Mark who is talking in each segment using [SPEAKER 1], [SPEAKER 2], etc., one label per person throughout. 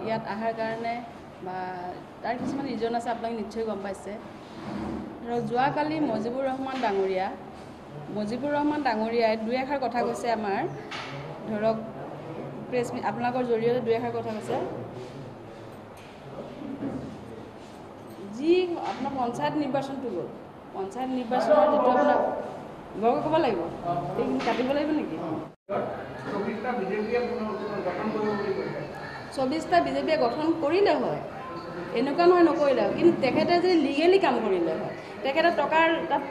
[SPEAKER 1] ইয়াত অহাৰ কাৰণে বা তাৰ কিছুমান ৰিজন আছে, আপোনালোকে নিশ্চয় গম পাইছে। ধৰক যোৱাকালি মুজিবুৰ ৰহমান ডাঙৰীয়াই দুই এষাৰ কথা কৈছে আমাৰ, ধৰক প্ৰেছ আপোনালোকৰ জৰিয়তে দুই এষাৰ কথা কৈছে। যি আপোনাৰ পঞ্চায়ত নিৰ্বাচনটো গ'ল, পঞ্চায়ত নিৰ্বাচনৰ যিটো আপোনাৰ বৰকৈ ক'ব লাগিব, এইখিনি কাটিব লাগিব নেকি? 24টা বিজেপিয়ে গঠন কৰিলে হয়, এনেকুৱা নহয় নকৰিলে হয়, কিন্তু তেখেতে যদি লিগেলি কাম কৰিলে হয়, তেখেতে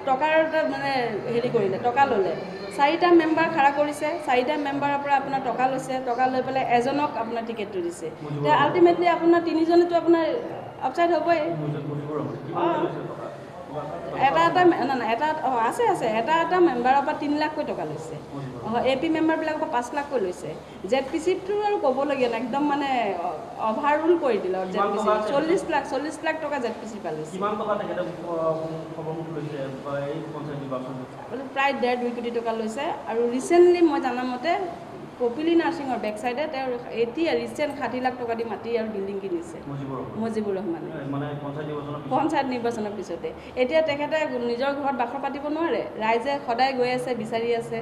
[SPEAKER 1] টকাৰ মানে হেৰি কৰিলে, টকা ল'লে, 4টা মেম্বাৰ খাৰা কৰিছে, 4টা মেম্বাৰৰ পৰা আপোনাৰ টকা লৈছে, টকা লৈ পেলাই এজনক আপোনাৰ টিকেটটো দিছে, এতিয়া আল্টিমেটলি আপোনাৰ 3জনেতো আপোনাৰ আপচাইড হ'বই। এটা মেম্বাৰৰ পৰা 3 লাখকৈ টকা লৈছে, AP মেম্বাৰবিলাকৰ পৰা 5 লাখকৈ লৈছে। ZPCটো আৰু ক'বলগীয়া নাই, একদম মানে অভাৰ ৰুল কৰি দিলে। ZPC 40 লাখ টকা ZPC পালে, প্ৰায় 1.5-2 কোটি টকা লৈছে। আৰু ৰিচেণ্টলি মই জনামতে কপিলী নাৰ্ছিঙৰ বেক চাইডে তেওঁ এতিয়া ৰিচেণ্ট 60 লাখ টকা দি মাটি আৰু বিল্ডিং কিনিছে মুজিবুৰ ৰহমানে, পঞ্চায়ত নিৰ্বাচনৰ পিছতে। এতিয়া তেখেতে নিজৰ ঘৰত বাখৰ পাতিব নোৱাৰে, ৰাইজে সদায় গৈ আছে, বিচাৰি আছে,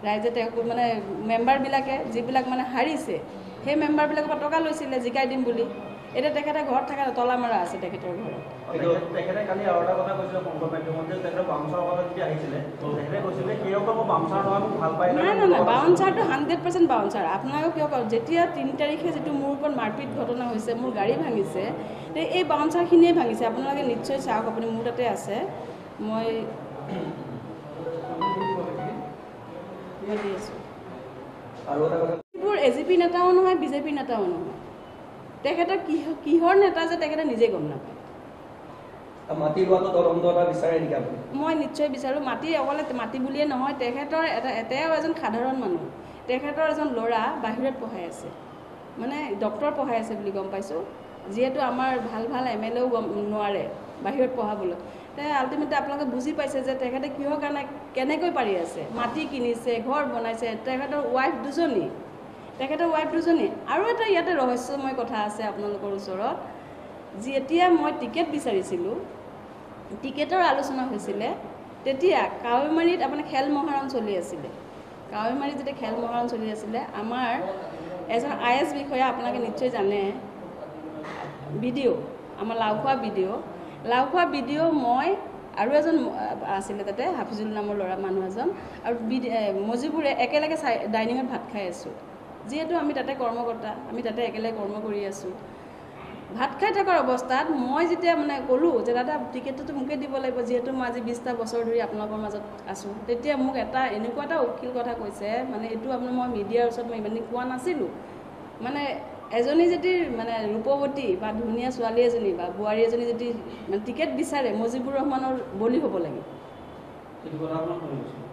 [SPEAKER 1] ৰাইজে তেওঁক মানে মেম্বাৰবিলাকে যিবিলাক মানে হাৰিছে সেই মেম্বাৰবিলাকৰ পৰা টকা লৈছিলে জিকাই দিম বুলি। এতিয়া তেখেতে ঘৰত থকা তলা মৰা আছে তেখেতৰ ঘৰত।
[SPEAKER 2] তেখেতে কালি আৰু এটা কথা কৈছিলে সংবাদ মাধ্যমত যে তেখেতে বাউন্সাৰৰ কথা যেতিয়া আহিছিলে তেখেতে কৈছিলে কিয় ক'ব বাউন্সাৰ নহয় মোক ভাল পায়।
[SPEAKER 1] নাই, বাউন্সাৰটো 100% বাউন্সাৰ। আপোনালোকে কিয় কওক, যেতিয়া 3 তাৰিখে যিটো মোৰ ওপৰত মাৰপিট ঘটনা হৈছে, মোৰ গাড়ী ভাঙিছে, এই বাউন্সাৰখিনিয়ে ভাঙিছে। আপোনালোকে নিশ্চয় চাওক, আপুনি মোৰ তাতে আছে, মই দি আছোঁ। AGP নেতাও নহয়, BJP নেতাও নহয়, তেখেতৰ কিহৰ নেতা যে তেখেতে নিজে গম নাপায়।
[SPEAKER 2] মাটি লোৱাটো তদন্ত এটা বিচাৰে নেকি আপুনি?
[SPEAKER 1] মই নিশ্চয় বিচাৰোঁ। অকলে মাটি বুলিয়ে নহয়, তেখেতৰ তেওঁ এজন সাধাৰণ মানুহ, তেখেতৰ এজন ল'ৰা বাহিৰত পঢ়াই আছে, মানে ডক্টৰ পঢ়াই আছে বুলি গম পাইছোঁ, যিহেতু আমাৰ ভাল MLAও নোৱাৰে বাহিৰত পঢ়াবলৈ। আল্টিমেটলি আপোনালোকে বুজি পাইছে যে তেখেতে কিহৰ কাৰণে কেনেকৈ পাৰি আছে, মাটি কিনিছে, ঘৰ বনাইছে, তেখেতৰ ৱাইফ দুজনী। আৰু এটা ইয়াতে ৰহস্যময় কথা আছে আপোনালোকৰ ওচৰত, যেতিয়া মই টিকেট বিচাৰিছিলোঁ, টিকেটৰ আলোচনা হৈছিলে, তেতিয়া কাৱৈমাৰীত আপোনাৰ খেল মহাৰণ চলি আছিলে। কাৱৈমাৰীত যেতিয়া খেল মহাৰণ চলি আছিলে, আমাৰ এজন IS বিষয়া, আপোনালোকে নিশ্চয় জানে, আমাৰ লাওখোৱা BDO, মই আৰু এজন আছিলে তাতে, হাফিজুল নামৰ মানুহ এজন, আৰু মুজিবুৰে একেলগে ডাইনিঙত ভাত খাই আছোঁ। যিহেতু আমি তাতে কৰ্মকৰ্তা, আমি তাতে একেলগে কৰ্ম কৰি আছোঁ। ভাত খাই থকাৰ অৱস্থাত মই যেতিয়া মানে ক'লোঁ যে দাদা টিকেটটোতো মোকে দিব লাগিব, যিহেতু মই আজি 20টা বছৰ ধৰি আপোনালোকৰ মাজত আছোঁ, তেতিয়া মোক এনেকুৱা এটা উকিল কথা কৈছে, মানে এইটো আপোনাৰ মই মিডিয়াৰ ওচৰত মই ইমান কোৱা নাছিলোঁ। মানে এজনী যদি মানে ৰূপৱতী বা ধুনীয়া ছোৱালী এজনী বা বোৱাৰী এজনী যদি মানে টিকেট বিচাৰে, মুজিবুৰ ৰহমানৰ বলি হ'ব লাগে।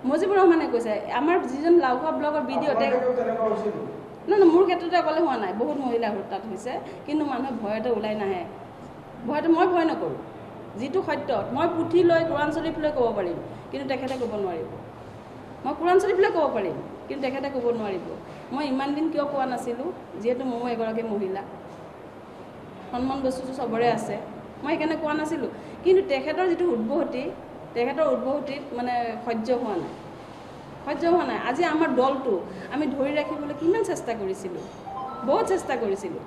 [SPEAKER 1] মুজিবুৰ ৰহমানে কৈছে, আমাৰ যিজন লাওখোৱা ব্লকৰ BDO, মোৰ ক্ষেত্ৰতে অকলে হোৱা নাই, বহুত মহিলা তাত হৈছে, কিন্তু মানুহে ভয়তে ওলাই নাহে। মই ভয় নকৰোঁ, যিটো সত্য মই পুথি লৈ কোৰাণ শ্বৰীফ লৈ ক'ব পাৰিম, কিন্তু তেখেতে ক'ব নোৱাৰিব। মই কোৰাণ শ্বৰীফ লৈ ক'ব পাৰিম, কিন্তু তেখেতে ক'ব নোৱাৰিব। মই ইমান দিন কিয় কোৱা নাছিলোঁ, যিহেতু ময়ো এগৰাকী মহিলা, সন্মান বস্তুটো চবৰে আছে, মই সেইকাৰণে কোৱা নাছিলোঁ। কিন্তু তেখেতৰ যিটো উদ্ভৱতিত মানে সহ্য হোৱা নাই। আজি আমাৰ দলটো আমি ধৰি ৰাখিবলৈ কিমান চেষ্টা কৰিছিলোঁ, বহুত চেষ্টা কৰিছিলোঁ।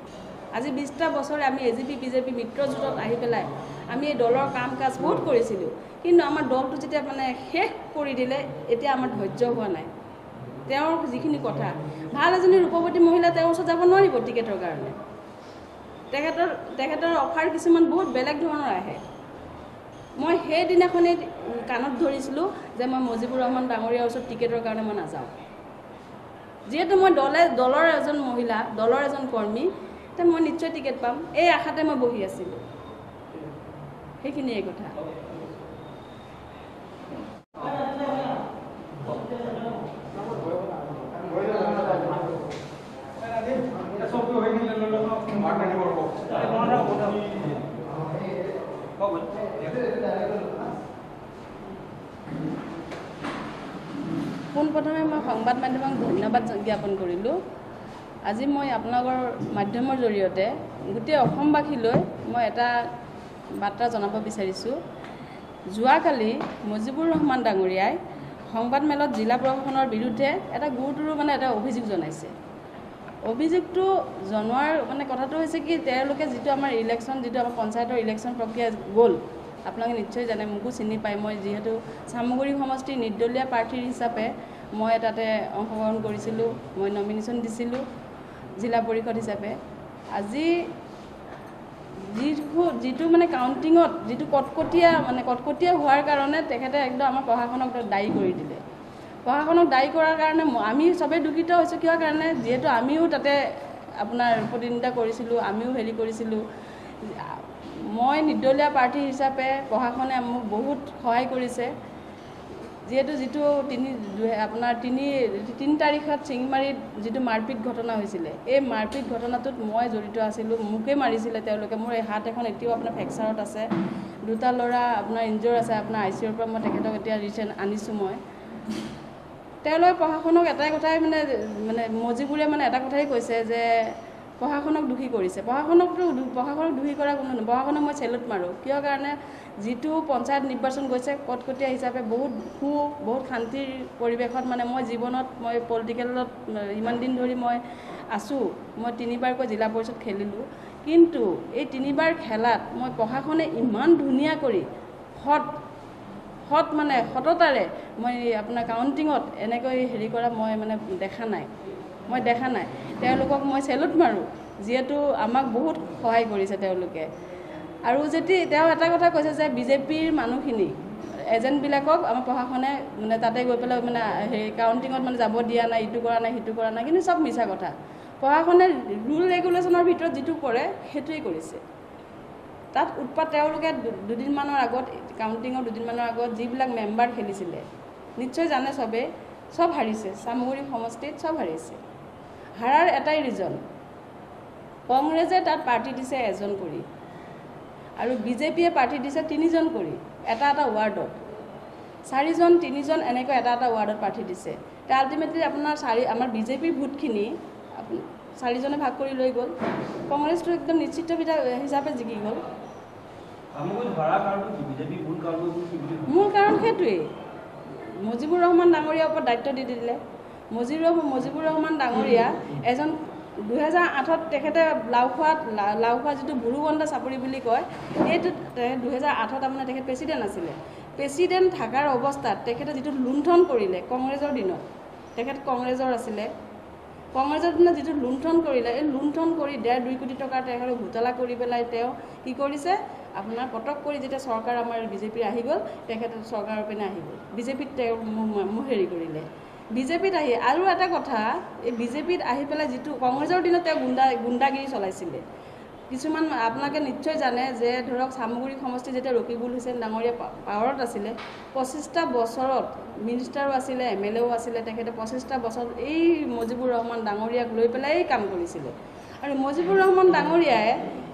[SPEAKER 1] আজি 20টা বছৰে আমি AGP BJP মিত্ৰজোঁটত আহি পেলাই আমি এই দলৰ কাম কাজ বহুত কৰিছিলোঁ, কিন্তু আমাৰ দলটো যেতিয়া মানে শেষ কৰি দিলে, এতিয়া আমাৰ ধৈৰ্য হোৱা নাই। তেওঁৰ যিখিনি কথা, ভাল এজনী ৰূপৱতী মহিলা তেওঁৰ ওচৰত যাব নোৱাৰিব টিকেটৰ কাৰণে। তেখেতৰ অফাৰ কিছুমান বহুত বেলেগ ধৰণৰ আহে। মই সেইদিনাখনেই কাণত ধৰিছিলোঁ যে মই মুজিবুৰ ৰহমান ডাঙৰীয়াৰ ওচৰত টিকেটৰ কাৰণে মই নাযাওঁ। যিহেতু মই দলৰ এজন মহিলা, দলৰ এজন কৰ্মী, তে মই নিশ্চয় টিকেট পাম, এই আশাতে মই বহি আছিলোঁ। সেইখিনিয়ে কথা। পোনপ্ৰথমে মই সংবাদ মাধ্যমক ধন্যবাদ জ্ঞাপন কৰিলোঁ আজি মই আপোনালোকৰ মাধ্যমৰ জৰিয়তে গোটেই অসমবাসীলৈ মই এটা বাৰ্তা জনাব বিচাৰিছোঁ। যোৱাকালি মুজিবুৰ ৰহমান ডাঙৰীয়াই সংবাদমেলত জিলা প্ৰশাসনৰ বিৰুদ্ধে এটা গুৰুতৰ এটা অভিযোগ জনাইছে। অভিযোগটো জনোৱাৰ কথাটো হৈছে কি, তেওঁলোকে যিটো আমাৰ ইলেকশ্যন, যিটো আমাৰ পঞ্চায়তৰ ইলেকশ্যন প্ৰক্ৰিয়া গ'ল, আপোনালোকে নিশ্চয় জানে, মোকো চিনি পায়। মই যিহেতু চামগুৰি সমষ্টিৰ নিৰ্দলীয় প্ৰাৰ্থীৰ হিচাপে মই তাতে অংশগ্ৰহণ কৰিছিলোঁ, মই নমিনেশ্যন দিছিলোঁ জিলা পৰিষদ হিচাপে। আজি যিটো কাউণ্টিঙত যিটো কটকটীয়া হোৱাৰ কাৰণে তেখেতে একদম আমাৰ প্ৰশাসনক দায়ী কৰি দিলে। প্ৰশাসনক দায়ী কৰাৰ কাৰণে আমি চবেই দুখিত হৈছোঁ। কিহৰ কাৰণে? যিহেতু আমিও তাতে আপোনাৰ প্ৰতিনিধিত্ব কৰিছিলোঁ, আমিও হেৰি কৰিছিলোঁ। মই নিৰ্দলীয় প্ৰাৰ্থী হিচাপে প্ৰশাসনে মোক বহুত সহায় কৰিছে। যিহেতু তিনি তাৰিখত চিংমাৰীত যিটো মাৰপিট ঘটনা হৈছিলে, এই মাৰপিট ঘটনাটোত মই জড়িত আছিলোঁ। মোকে মাৰিছিলে তেওঁলোকে। মোৰ এই হাত এখন এতিয়াও আপোনাৰ ফ্ৰেকচাৰত আছে, দুটা ল'ৰা আপোনাৰ ইনজৰ আছে। আপোনাৰ ICUৰ পৰা মই তেখেতক এতিয়া ৰিচেণ্ট আনিছোঁ। মই তেওঁলোকে প্ৰশাসনক এটাই কথাই মজিবুৰে এটা কথাই কৈছে যে প্ৰশাসনক দোষী কৰিছে। প্ৰশাসনক দোষী কৰা কোনো নহয়। প্ৰশাসনক মই চেলুট মাৰোঁ। কিয় কাৰণে? যিটো পঞ্চায়ত নিৰ্বাচন গৈছে কটকটীয়া হিচাপে বহুত শান্তিৰ পৰিৱেশত মই জীৱনত মই পলিটিকেলত ইমান দিন ধৰি মই আছোঁ। মই 3বাৰকৈ জিলা পৰিষদ খেলিলোঁ, কিন্তু এই 3বাৰ খেলাত মই প্ৰশাসনে ইমান ধুনীয়া কৰি সততাৰে মই আপোনাৰ কাউণ্টিঙত এনেকৈ হেৰি কৰা মই দেখা নাই। তেওঁলোকক মই চেলুট মাৰোঁ, যিহেতু আমাক বহুত সহায় কৰিছে তেওঁলোকে। আৰু তেওঁ এটা কথা কৈছে যে বিজেপিৰ মানুহখিনি এজেণ্টবিলাকক আমাৰ প্ৰশাসনে তাতে গৈ পেলাই কাউণ্টিঙত যাব দিয়া নাই, ইটো কৰা নাই, সিটো কৰা নাই। কিন্তু চব মিছা কথা। প্ৰশাসনে ৰুল ৰেগুলেশ্যনৰ ভিতৰত যিটো কৰে সেইটোৱেই কৰিছে। তাত উৎপাত তেওঁলোকে দুদিনমানৰ আগত কাউণ্টিঙৰ দুদিনমানৰ আগত যিবিলাক মেম্বাৰ খেলিছিলে, নিশ্চয় জানে চবেই, চব হাৰিছে। চামগুৰি সমষ্টিত চব হাৰিছে। হাৰাৰ এটাই ৰিজন, কংগ্ৰেছে তাত প্ৰাৰ্থী দিছে 1জন কৰি আৰু বিজেপিয়ে প্ৰাৰ্থী দিছে 3জন কৰি এটা ৱাৰ্ডত। 4জন 3জন এনেকৈ এটা ৱাৰ্ডত প্ৰাৰ্থী দিছে। আল্টিমেটলি আপোনাৰ আমাৰ বিজেপিৰ ভোটখিনি 4জনে ভাগ কৰি লৈ গ'ল। কংগ্ৰেছটো একদম নিশ্চিত হিচাপে জিকি গ'ল। মূল কাৰণ সেইটোৱেই, মুজিবুৰ ৰহমান ডাঙৰীয়াৰ ওপৰত দায়িত্ব দি দিলে। মুজিবুৰ ৰহমান ডাঙৰীয়া এজন 2008ত তেখেতে লাওখোৱা যিটো বুৰুগণ্ডা চাপৰি বুলি কয়, সেইটোত 2008ত তেখেত প্ৰেচিডেণ্ট আছিলে। প্ৰেচিডেণ্ট থকাৰ অৱস্থাত তেখেতে যিটো লুণ্ঠন কৰিলে কংগ্ৰেছৰ দিনত, তেখেত কংগ্ৰেছৰ আছিলে, কংগ্ৰেছৰ দিনত যিটো লুণ্ঠন কৰিলে, এই লুণ্ঠন কৰি 1.5-2 কোটি টকা তেখেতক ঘোটালা কৰি পেলাই তেওঁ কি কৰিছে, আপোনাৰ পটক কৰি যেতিয়া চৰকাৰ আমাৰ বিজেপিৰ আহি গ'ল, তেখেতে চৰকাৰৰ পিনে আহি গ'ল। বিজেপিত তেওঁ হেৰি কৰিলে। বিজেপিত আহি আৰু এটা কথা, এই বিজেপিত আহি পেলাই যিটো কংগ্ৰেছৰ দিনত তেওঁ গুণ্ডাগিৰি চলাইছিলে। কিছুমান আপোনালোকে নিশ্চয় জানে যে ধৰক চামগুৰি সমষ্টি যেতিয়া ৰকিবুল হুছেইন ডাঙৰীয়া পাৱাৰত আছিলে, 25টা বছৰত মিনিষ্টাৰো আছিলে, MLAও আছিলে। তেখেতে 25টা বছৰত এই মুজিবুৰ ৰহমান ডাঙৰীয়াক লৈ পেলাই কাম কৰিছিলে। আৰু মুজিবুৰ ৰহমান ডাঙৰীয়াই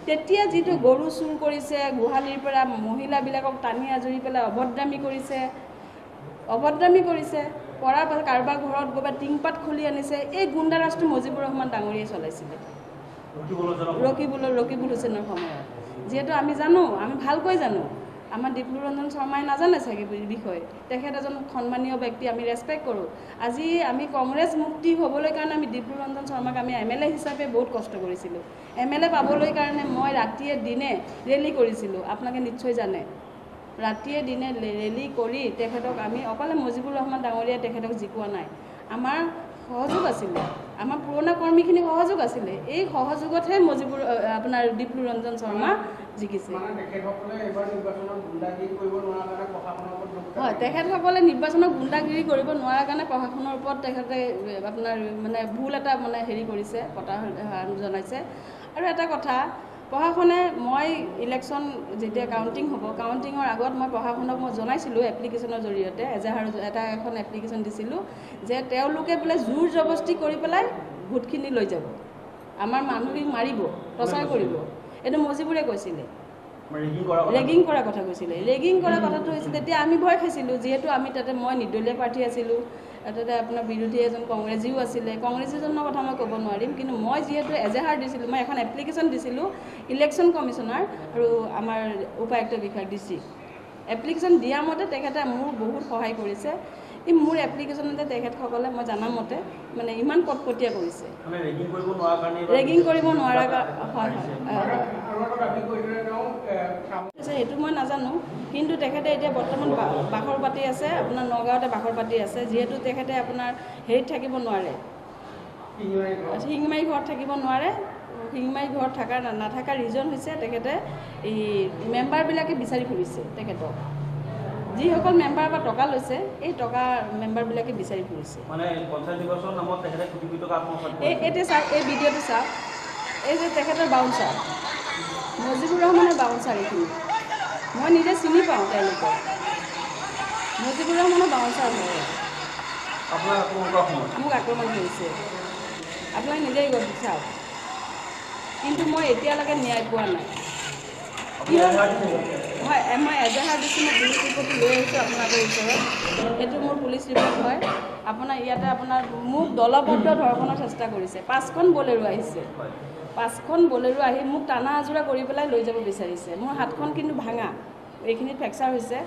[SPEAKER 1] তেতিয়া যিটো গৰু চুৰ কৰিছে, গোহালিৰ পৰা মহিলাবিলাকক টানি আজৰি পেলাই অভদ্ৰামী কৰিছে, কৰাৰ পাছত কাৰোবাৰ ঘৰত গৈ টিংপাত খুলি আনিছে। এই গুণ্ডাৰাজটো মুজিবুৰ ৰহমান ডাঙৰীয়াই চলাইছিলে ৰকিবুল হুছেইনৰ সময়ত। যিহেতু আমি জানো, আমি ভালকৈ জানো, আমাৰ ডিপ্লু ৰঞ্জন শৰ্মাই নাজানে চাগে বিষয়ে। তেখেত এজন সন্মানীয় ব্যক্তি, আমি ৰেচপেক্ট কৰোঁ। আজি আমি কংগ্ৰেছ মুক্তি হ'বলৈ কাৰণে আমি ডিপ্লু ৰঞ্জন শৰ্মাক আমি MLA হিচাপে বহুত কষ্ট কৰিছিলোঁ। MLA পাবলৈ কাৰণে মই ৰাতিয়ে দিনে ৰেলী কৰিছিলোঁ, আপোনালোকে নিশ্চয় জানে। ৰাতিয়ে দিনে ৰেলী কৰি তেখেতক আমি অকলে মুজিবুৰ ৰহমান ডাঙৰীয়াই তেখেতক জিকোৱা নাই। আমাৰ সহযোগ আছিলে, আমাৰ পুৰণা কৰ্মীখিনি সহযোগ আছিলে। এই সহযোগতহে আপোনাৰ ডিপ্লু ৰঞ্জন শৰ্মা জিকিছে। হয়, তেখেতসকলে নিৰ্বাচনত গুণ্ডাগিৰি কৰিব নোৱাৰাৰ কাৰণে প্ৰশাসনৰ ওপৰত তেখেতে আপোনাৰ ভুল এটা হেৰি কৰিছে, জনাইছে। আৰু এটা কথা, প্ৰশাসনে মই ইলেকশ্যন যেতিয়া কাউণ্টিং হ'ব, কাউণ্টিঙৰ আগত মই প্ৰশাসনক জনাইছিলোঁ এপ্লিকেশ্যনৰ জৰিয়তে, এখন এপ্লিকেশ্যন দিছিলোঁ যে তেওঁলোকে বোলে জোৰ জবস্তি কৰি পেলাই ভোটখিনি লৈ যাব, আমাৰ মানুহখিনিক মাৰিব, প্ৰচাৰ কৰিব। এইটো মুজিবুৰে কৈছিলে, ৰেগিং কৰাৰ কথা কৈছিলে। ৰেগিং কৰা কথাটো হৈছিল, তেতিয়া আমি ভয় খাইছিলোঁ। যিহেতু আমি তাতে মই নিৰ্দলীয় প্ৰাৰ্থী আছিলোঁ, তাতে আপোনাৰ বিৰোধী এজন কংগ্ৰেছীও আছিলে, কংগ্ৰেছীজনৰ কথা মই ক'ব নোৱাৰিম, কিন্তু মই যিহেতু এজেহাৰ দিছিলোঁ, মই এখন এপ্লিকেশ্যন দিছিলোঁ ইলেকশ্যন কমিশ্যনাৰ আৰু আমাৰ উপায়ুক্ত বিষয়াক DC এপ্লিকেশ্যন দিয়া মতে তেখেতে মোৰ বহুত সহায় কৰিছে। এই মোৰ এপ্লিকেশ্যনতে তেখেতসকলে মই জানা মতে মানে ইমান কটকটীয়া কৰিছে, ৰেগিং কৰিব নোৱাৰা হয় সেইটো মই নাজানো, কিন্তু তেখেতে এতিয়া বৰ্তমান বাখৰ পাতি আছে, আপোনাৰ নগাঁৱতে বাখৰ পাতি আছে, যিহেতু তেখেতে আপোনাৰ হেৰিত থাকিব নোৱাৰে, শিঙিমাৰী ঘৰত থাকিব নোৱাৰে। শিঙিমাৰী ঘৰত নাথাকাৰ ৰিজন হৈছে তেখেতে এই মেম্বাৰবিলাকে বিচাৰি ফুৰিছে তেখেতক, যিসকল মেম্বাৰৰ পৰা টকা লৈছে এই টকা মেম্বাৰবিলাকে বিচাৰি ফুৰিছে। এতিয়া চাওক এই ভিডিঅ'টো চাওক, এই যে তেখেতৰ বাউন্সাৰ মজিবুৰ ৰহমানৰ বাউন্সাৰ, এইখিনি মই নিজে চিনি পাওঁ তেওঁলোকক, মজিবুৰ ৰহমানৰ বাউন্সাৰ হয় মোক আক্ৰমণ কৰিছে, আপোনালোকে নিজেই গৈ চাওক। কিন্তু মই এতিয়ালৈকে ন্যায় পোৱা নাই। মই এজাহাৰ দিছোঁ, মই পুলিচ ৰিপৰ্টটো লৈ আহিছোঁ আপোনালোকৰ ওচৰত, এইটো মোৰ পুলিচ ৰিপৰ্ট হয়। আপোনাৰ ইয়াতে আপোনাৰ মোক দলবদ্ধ ধৰ্ষণৰ চেষ্টা কৰিছে, 5খন বলেৰো আহিছে, 5খন বলেৰো আহি মোক টানা আজোৰা কৰি পেলাই লৈ যাব বিচাৰিছে। মোৰ হাতখন কিন্তু ভাঙা, এইখিনিত ফ্ৰেকচাৰ হৈছে।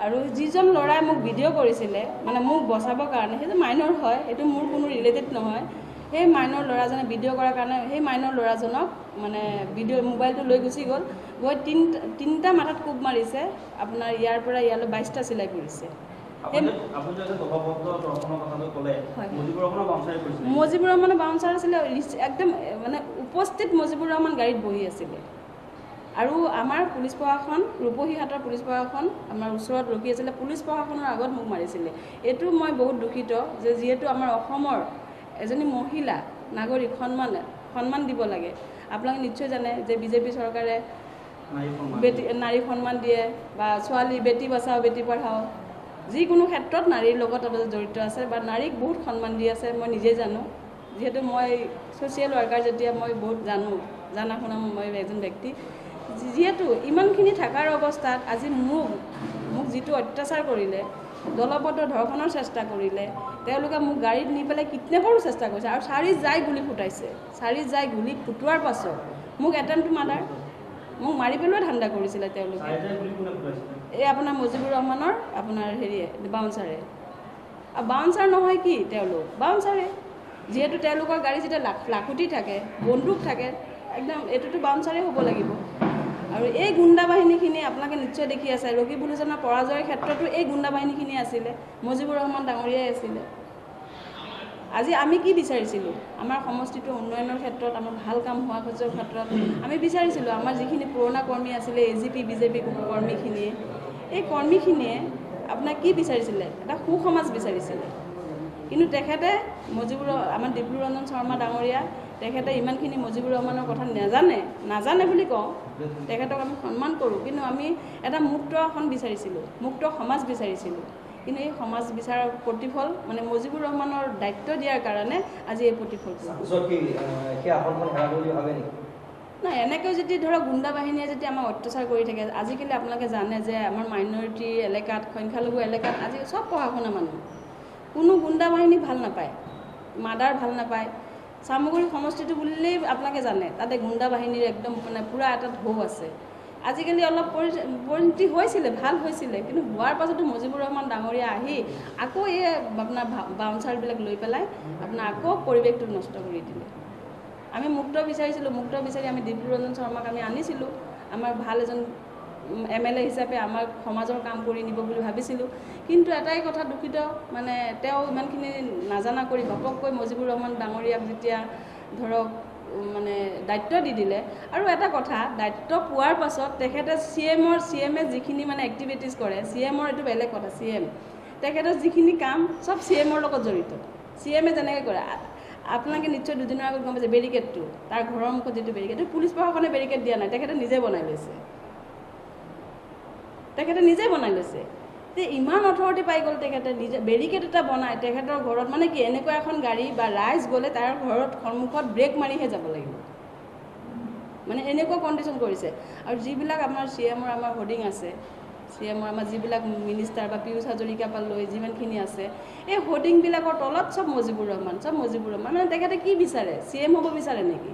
[SPEAKER 1] আৰু যিজন ল'ৰাই মোক ভিডিঅ' কৰিছিলে মানে মোক বচাবৰ কাৰণে, সেইটো মাইনৰ হয়, এইটো মোৰ কোনো ৰিলেটেড নহয়। সেই মাইনৰ ল'ৰাজনে ভিডিঅ' কৰাৰ কাৰণে সেই মাইনৰ ল'ৰাজনক মানে মোবাইলটো লৈ গুচি গ'ল, গৈ তিনিটা মাথাত কোব মাৰিছে, আপোনাৰ ইয়াৰ পৰা ইয়ালৈ 22টা চিলাই কৰিছে। মজিবুৰ ৰহমানৰ বাউন্সাৰ আছিলে, একদম মানে উপস্থিত মজিবুৰ ৰহমান গাড়ীত বহি আছিলে। আৰু আমাৰ পুলিচ প্ৰশাসন, ৰূপহীহাটৰ পুলিচ প্ৰশাসন আমাৰ ওচৰত ৰখি আছিলে, পুলিচ প্ৰশাসনৰ আগত মোক মাৰিছিলে। এইটো মই বহুত দুখিত যে যিহেতু আমাৰ অসমৰ এজনী মহিলা নাগৰিক সন্মান দিব লাগে। আপোনালোকে নিশ্চয় জানে যে বিজেপি চৰকাৰে নাৰীক সন্মান দিয়ে, বা ছোৱালী বেটী বচাও বেটী পঢ়াও, যিকোনো ক্ষেত্ৰত নাৰীৰ লগত জড়িত আছে বা নাৰীক বহুত সন্মান দি আছে। মই নিজেই জানো, যিহেতু মই ছ'চিয়েল ৱৰ্কাৰ, যেতিয়া মই বহুত জানা শুনা মই এজন ব্যক্তি। যিহেতু ইমানখিনি থকাৰ অৱস্থাত আজি মোক যিটো অত্যাচাৰ কৰিলে, দলবদ্ধ ধৰ্ষণৰ চেষ্টা কৰিলে, তেওঁলোকে মোক গাড়ীত নি পেলাই কিডনেপৰো চেষ্টা কৰিছে, আৰু 4 জাই গুলি ফুটাইছে। 4 জাই গুলি ফুটোৱাৰ পাছত মোক এটেম্প টু মাৰ্ডাৰ, মোক মাৰি পেলোৱা ধান্দা কৰিছিলে তেওঁলোকে। এই আপোনাৰ মজিবুৰ ৰহমানৰ আপোনাৰ বাউন্সাৰে, বাউন্সাৰ নহয় কি তেওঁলোক বাউন্সাৰে, যিহেতু তেওঁলোকৰ গাড়ী যেতিয়া লাখুটি থাকে, বন্দুক থাকে, একদম এইটোতো বাউন্সাৰে হ'ব লাগিব। আৰু এই গুণ্ডা বাহিনীখিনি আপোনালোকে নিশ্চয় দেখি আছে, ৰকিবুল হুছেইনৰ পৰাজয়ৰ ক্ষেত্ৰতো এই গুণ্ডা বাহিনীখিনি আছিলে, মজিবুৰ ৰহমান ডাঙৰীয়াই আছিলে। আজি আমি কি বিচাৰিছিলোঁ? আমাৰ সমষ্টিটোৰ উন্নয়নৰ ক্ষেত্ৰত, আমাৰ ভাল কাম হোৱাৰ ক্ষেত্ৰত আমি বিচাৰিছিলোঁ আমাৰ যিখিনি পুৰণা কৰ্মী আছিলে, AGP বিজেপি কৰ্মীখিনিয়ে, এই কৰ্মীখিনিয়ে আপোনাক কি বিচাৰিছিলে? এটা সুসমাজ বিচাৰিছিলে। কিন্তু তেখেতে আমাৰ ডিব্ৰু ৰঞ্জন শৰ্মা ডাঙৰীয়া, তেখেতে ইমানখিনি মজিবুৰ ৰহমানৰ কথা নাজানে বুলি কওঁ, তেখেতক আমি সন্মান কৰোঁ, কিন্তু আমি এটা মুক্ত আসন বিচাৰিছিলোঁ, মুক্ত সমাজ বিচাৰিছিলোঁ। কিন্তু এই সমাজ বিচাৰৰ প্ৰতিফল মানে মজিবুৰ ৰহমানৰ দায়িত্ব দিয়াৰ কাৰণে আজি এই প্ৰতিফলটো। নাই, এনেকৈ যদি ধৰক গুণ্ডা বাহিনীয়ে যদি আমাক অত্যাচাৰ কৰি থাকে, আজিকালি আপোনালোকে জানে যে আমাৰ মাইনৰিটি এলেকাত, সংখ্যালঘু এলেকাত আজি চব পঢ়া শুনা মানুহ, কোনো গুণ্ডা বাহিনী ভাল নাপায়, মাদাৰ ভাল নাপায়। চামগুৰি সমষ্টিটো বুলিলেই আপোনালোকে জানে তাতে গুণ্ডা বাহিনীৰ একদম মানে পূৰা এটা ঢৌ আছে। আজিকালি অলপ পৰিণতি হৈছিলে, ভাল হৈছিলে, কিন্তু হোৱাৰ পাছতো মজিবুৰ ৰহমান ডাঙৰীয়া আহি আকৌ এই আপোনাৰ বাউন্সাৰবিলাক লৈ পেলাই আপোনাৰ আকৌ পৰিৱেশটো নষ্ট কৰি দিলে। আমি মুক্ত বিচাৰিছিলোঁ, মুক্ত বিচাৰি আমি ডিব্ৰু ৰঞ্জন শৰ্মাক আমি আনিছিলোঁ, আমাৰ ভাল এজন MLA হিচাপে আমাৰ সমাজৰ কাম কৰি নিব বুলি ভাবিছিলোঁ। কিন্তু এটাই কথা দুখিত, মানে তেওঁ ইমানখিনি নাজানা কৰি ঘপককৈ মজিবুৰ ৰহমান ডাঙৰীয়াক যেতিয়া ধৰক মানে দায়িত্ব দি দিলে। আৰু এটা কথা, দায়িত্ব পোৱাৰ পাছত তেখেতে CMে যিখিনি মানে এক্টিভিটিছ কৰে, CMৰ এইটো বেলেগ কথা, CM তেখেতৰ যিখিনি কাম চব CMৰ লগত জড়িত। CMে যেনেকৈ কৰে, আপোনালোকে নিশ্চয় দুদিনৰ আগত গম পাইছে বেৰিকেডটো, তাৰ ঘৰৰ মুখত যিটো বেৰিকেড, পুলিচ প্ৰশাসনে বেৰিকেড দিয়া নাই, তেখেতে নিজে বনাই লৈছে, তে ইমান অথৰিটি পাই গ'ল তেখেতে, নিজে বেৰিকেড এটা বনাই তেখেতৰ ঘৰত, মানে কি এনেকুৱা এখন গাড়ী বা ৰাইজ গ'লে তাৰ ঘৰত সন্মুখত ব্ৰেক মাৰিহে যাব লাগিব, মানে এনেকুৱা কণ্ডিশ্যন কৰিছে। আৰু যিবিলাক আমাৰ CMৰ আমাৰ হোৰ্ডিং আছে, CM আমাৰ যিবিলাক মিনিষ্টাৰ বা পিয়ুষ হাজৰিকাৰ পৰা লৈ যিমানখিনি আছে এই হোৰ্ডিংবিলাকৰ তলত চব মুজিবুৰ ৰহমান মানে তেখেতে কি বিচাৰে CM হ'ব বিচাৰে নেকি